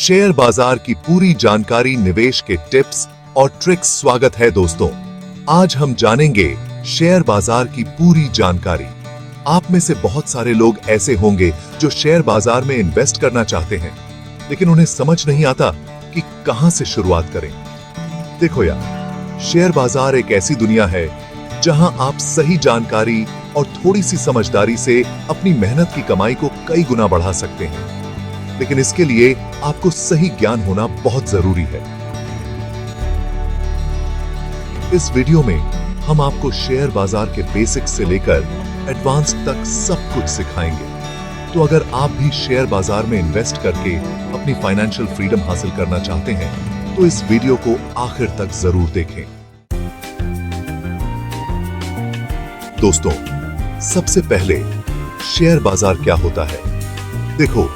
Share बाजार की पूरी जानकारी, निवेश के टिप्स और ट्रिक्स। स्वागत है दोस्तों। आज हम जानेंगे शेयर बाजार की पूरी जानकारी। आप में से बहुत सारे लोग ऐसे होंगे जो शेयर बाजार में इन्वेस्ट करना चाहते हैं, लेकिन उन्हें समझ नहीं आता कि कहां से शुरुआत करें। देखो यार, शेयर बाजार एक ऐसी दुनिया है जहां आप सही जानकारी और थोड़ी सी समझदारी से अपनी मेहनत की कमाई को कई गुना बढ़ा सकते हैं। लेकिन इसके लिए आपको सही ज्ञान होना बहुत जरूरी है। इस वीडियो में हम आपको शेयर बाजार के बेसिक्स से लेकर एडवांस तक सब कुछ सिखाएंगे। तो अगर आप भी शेयर बाजार में इन्वेस्ट करके अपनी फाइनेंशियल फ्रीडम हासिल करना चाहते हैं, तो इस वीडियो को आखिर तक जरूर देखें। दोस्तों, सबसे पहले शेयर बाजार क्या होता है? देखो,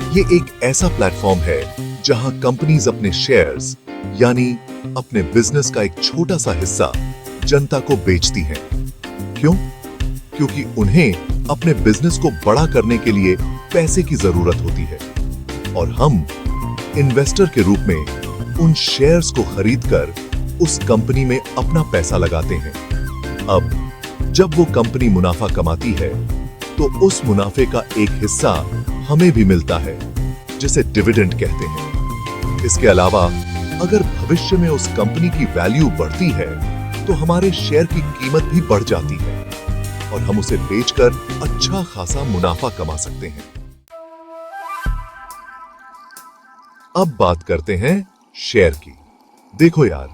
ये एक ऐसा प्लेटफॉर्म है जहां कंपनीज अपने शेयर्स यानी अपने बिजनेस का एक छोटा सा हिस्सा जनता को बेचती हैं। क्यों? क्योंकि उन्हें अपने बिजनेस को बड़ा करने के लिए पैसे की जरूरत होती है और हम इन्वेस्टर के रूप में उन शेयर्स को खरीदकर उस कंपनी में अपना पैसा लगाते हैं। अब जब वो कंपनी मुनाफा कमाती है तो उस मुनाफे का एक हिस्सा हमें भी मिलता है, जिसे डिविडेंड कहते हैं। इसके अलावा अगर भविष्य में उस कंपनी की वैल्यू बढ़ती है तो हमारे शेयर की कीमत भी बढ़ जाती है और हम उसे बेचकर अच्छा खासा मुनाफा कमा सकते हैं। अब बात करते हैं शेयर की। देखो यार,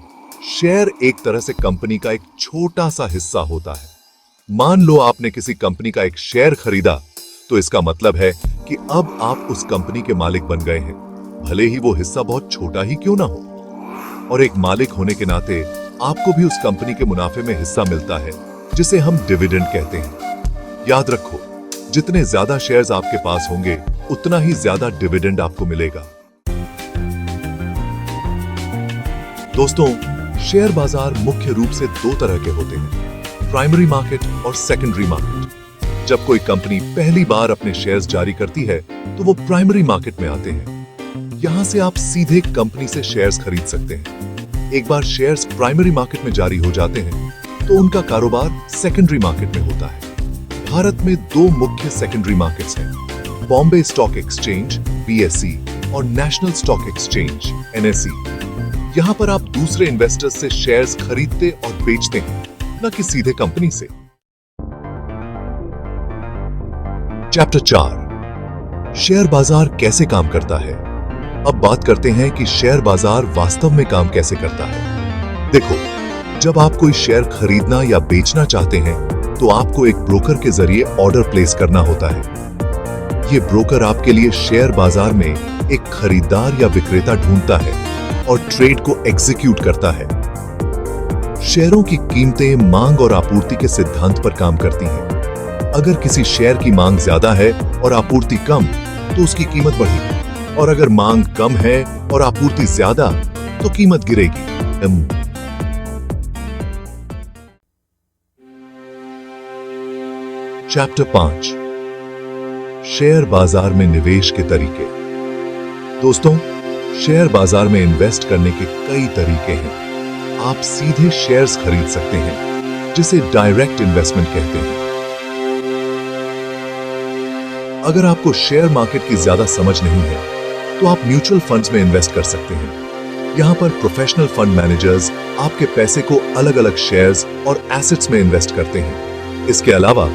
शेयर एक तरह से कंपनी का एक छोटा सा हिस्सा होता है। मान लो आपने किसी कंपनी का एक शेयर खरीदा, तो इसका मतलब है कि अब आप उस कंपनी के मालिक बन गए हैं, भले ही वो हिस्सा बहुत छोटा ही क्यों ना हो। और एक मालिक होने के नाते आपको भी उस कंपनी के मुनाफे में हिस्सा मिलता है, जिसे हम डिविडेंड कहते हैं। याद रखो, जितने ज्यादा शेयर्स आपके पास होंगे, उतना ही ज्यादा डिविडेंड आपको मिलेगा। दोस्तों, शेयर बाजार मुख्य रूप से दो तरह के होते हैं, प्राइमरी मार्केट और सेकेंडरी मार्केट। जब कोई कंपनी पहली बार अपने शेयर्स जारी करती है तो वो प्राइमरी मार्केट में आते हैं। यहां से आप सीधे कंपनी से शेयर्स खरीद सकते हैं। एक बार शेयर्स प्राइमरी मार्केट में जारी हो जाते हैं तो उनका कारोबार सेकेंडरी मार्केट में होता है। भारत में दो मुख्य सेकेंडरी मार्केट्स हैं, बॉम्बे स्टॉक एक्सचेंज BSE और नेशनल स्टॉक एक्सचेंज NSE। यहां पर आप दूसरे इन्वेस्टर्स से शेयर्स खरीदते और बेचते हैं, न कि सीधे कंपनी से। चैप्टर 4, शेयर बाजार कैसे काम करता है। अब बात करते हैं कि शेयर बाजार वास्तव में काम कैसे करता है। देखो, जब आप कोई शेयर खरीदना या बेचना चाहते हैं तो आपको एक ब्रोकर के जरिए ऑर्डर प्लेस करना होता है। ये ब्रोकर आपके लिए शेयर बाजार में एक खरीदार या विक्रेता ढूंढता है और ट्रेड को एग्जीक्यूट करता है। शेयरों की कीमतें मांग और आपूर्ति के सिद्धांत पर काम करती हैं। अगर किसी शेयर की मांग ज्यादा है और आपूर्ति कम, तो उसकी कीमत बढ़ेगी, और अगर मांग कम है और आपूर्ति ज्यादा, तो कीमत गिरेगी। चैप्टर 5, शेयर बाजार में निवेश के तरीके। दोस्तों, शेयर बाजार में इन्वेस्ट करने के कई तरीके हैं। आप सीधे शेयर्स खरीद सकते हैं, जिसे डायरेक्ट इन्वेस्टमेंट कहते हैं। अगर आपको शेयर मार्केट की ज्यादा समझ नहीं है, तो आप म्यूचुअल फंड्स में इन्वेस्ट कर सकते हैं। यहां पर प्रोफेशनल फंड मैनेजर्स आपके पैसे को अलग अलग शेयर्स और एसेट्स में इन्वेस्ट करते हैं। इसके अलावा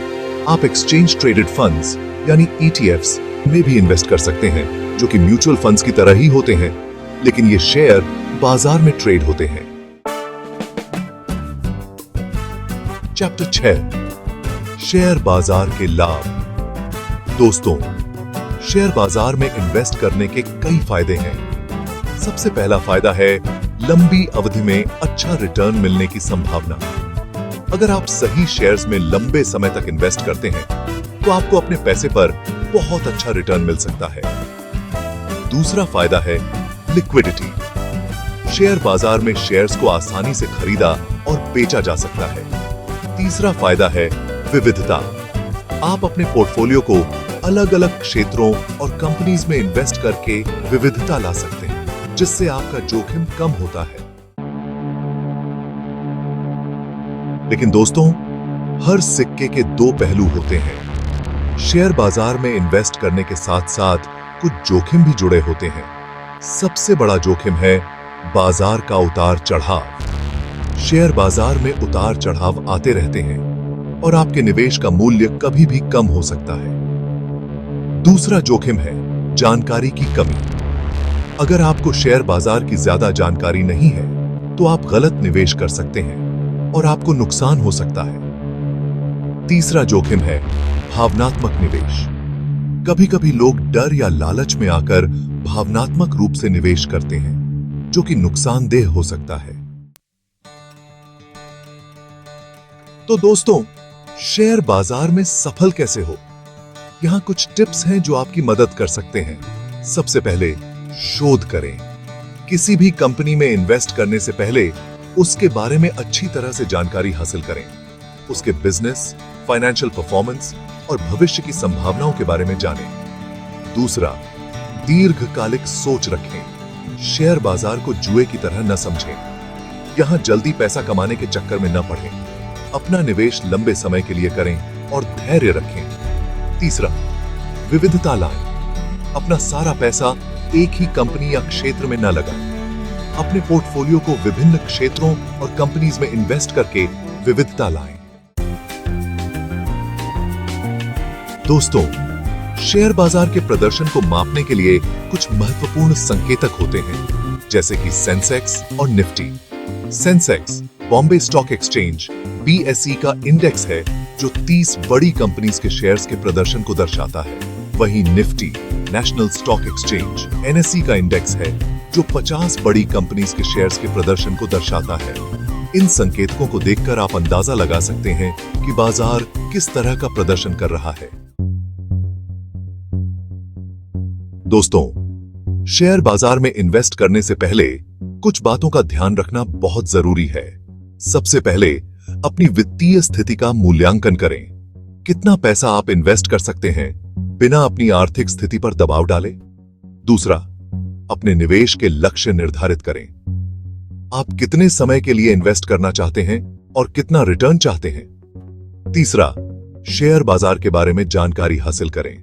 आप एक्सचेंज ट्रेडेड फंड्स यानी ETFs में भी इन्वेस्ट कर सकते हैं, जो कि म्यूचुअल फंड्स की तरह ही होते हैं, लेकिन ये शेयर बाजार में ट्रेड होते हैं। चैप्टर 6, शेयर बाजार के लाभ। दोस्तों, शेयर बाजार में इन्वेस्ट करने के कई फायदे हैं। सबसे पहला फायदा है लंबी अवधि में अच्छा रिटर्न मिलने की संभावना। अगर आप सही शेयर्स में लंबे समय तक इन्वेस्ट करते हैं तो आपको अपने पैसे पर बहुत अच्छा रिटर्न मिल सकता है। दूसरा फायदा है लिक्विडिटी। शेयर बाजार में शेयर्स को आसानी से खरीदा और बेचा जा सकता है। तीसरा फायदा है विविधता। आप अपने पोर्टफोलियो को अलग अलग क्षेत्रों और कंपनीज में इन्वेस्ट करके विविधता ला सकते हैं, जिससे आपका जोखिम कम होता है। लेकिन दोस्तों, हर सिक्के के दो पहलू होते हैं। शेयर बाजार में इन्वेस्ट करने के साथ साथ कुछ जोखिम भी जुड़े होते हैं। सबसे बड़ा जोखिम है बाजार का उतार चढ़ाव। शेयर बाजार में उतार चढ़ाव आते रहते हैं और आपके निवेश का मूल्य कभी भी कम हो सकता है। दूसरा जोखिम है जानकारी की कमी। अगर आपको शेयर बाजार की ज्यादा जानकारी नहीं है तो आप गलत निवेश कर सकते हैं और आपको नुकसान हो सकता है। तीसरा जोखिम है भावनात्मक निवेश। कभी कभी लोग डर या लालच में आकर भावनात्मक रूप से निवेश करते हैं, जो कि नुकसानदेह हो सकता है। तो दोस्तों, शेयर बाजार में सफल कैसे हो? यहां कुछ टिप्स हैं जो आपकी मदद कर सकते हैं। सबसे पहले, शोध करें। किसी भी कंपनी में इन्वेस्ट करने से पहले उसके बारे में अच्छी तरह से जानकारी हासिल करें। उसके बिजनेस, फाइनेंशियल परफॉर्मेंस और भविष्य की संभावनाओं के बारे में जानें। दूसरा, दीर्घकालिक सोच रखें। शेयर बाजार को जुए की तरह न समझें। यहां जल्दी पैसा कमाने के चक्कर में न पड़ें। अपना निवेश लंबे समय के लिए करें और धैर्य रखें। तीसरा, विविधता लाएं। अपना सारा पैसा एक ही कंपनी या क्षेत्र में न लगाएं। अपने पोर्टफोलियो को विभिन्न क्षेत्रों और कंपनीज में इन्वेस्ट करके विविधता लाएं। दोस्तों, शेयर बाजार के प्रदर्शन को मापने के लिए कुछ महत्वपूर्ण संकेतक होते हैं, जैसे कि सेंसेक्स और Nifty. Sensex Bombay stock exchange BSE का इंडेक्स है जो 30 बड़ी कंपनीज के शेयर्स के प्रदर्शन को दर्शाता है। वहीं Nifty national stock exchange NSE का इंडेक्स है जो 50 बड़ी कंपनीज के शेयर्स के प्रदर्शन को दर्शाता है। इन संकेतकों को देखकर आप अंदाजा लगा सकते हैं कि बाजार किस तरह का प्रदर्शन कर रहा है। दोस्तों, शेयर बाजार में इन्वेस्ट करने से पहले कुछ बातों का ध्यान रखना बहुत जरूरी है। सबसे पहले, अपनी वित्तीय स्थिति का मूल्यांकन करें। कितना पैसा आप इन्वेस्ट कर सकते हैं बिना अपनी आर्थिक स्थिति पर दबाव डाले। दूसरा, अपने निवेश के लक्ष्य निर्धारित करें। आप कितने समय के लिए इन्वेस्ट करना चाहते हैं और कितना रिटर्न चाहते हैं। तीसरा, शेयर बाजार के बारे में जानकारी हासिल करें।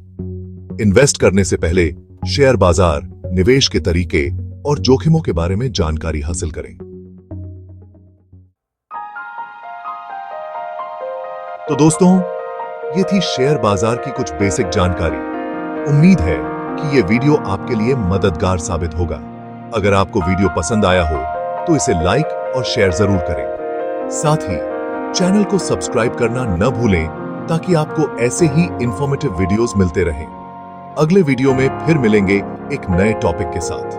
इन्वेस्ट करने से पहले शेयर बाजार, निवेश के तरीके और जोखिमों के बारे में जानकारी हासिल करें। तो दोस्तों, ये थी शेयर बाजार की कुछ बेसिक जानकारी। उम्मीद है कि ये वीडियो आपके लिए मददगार साबित होगा। अगर आपको वीडियो पसंद आया हो तो इसे लाइक और शेयर जरूर करें। साथ ही चैनल को सब्सक्राइब करना न भूलें ताकि आपको ऐसे ही इंफॉर्मेटिव वीडियोस मिलते रहें। अगले वीडियो में फिर मिलेंगे एक नए टॉपिक के साथ।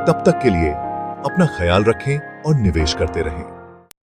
तब तक के लिए अपना ख्याल रखें और निवेश करते रहें।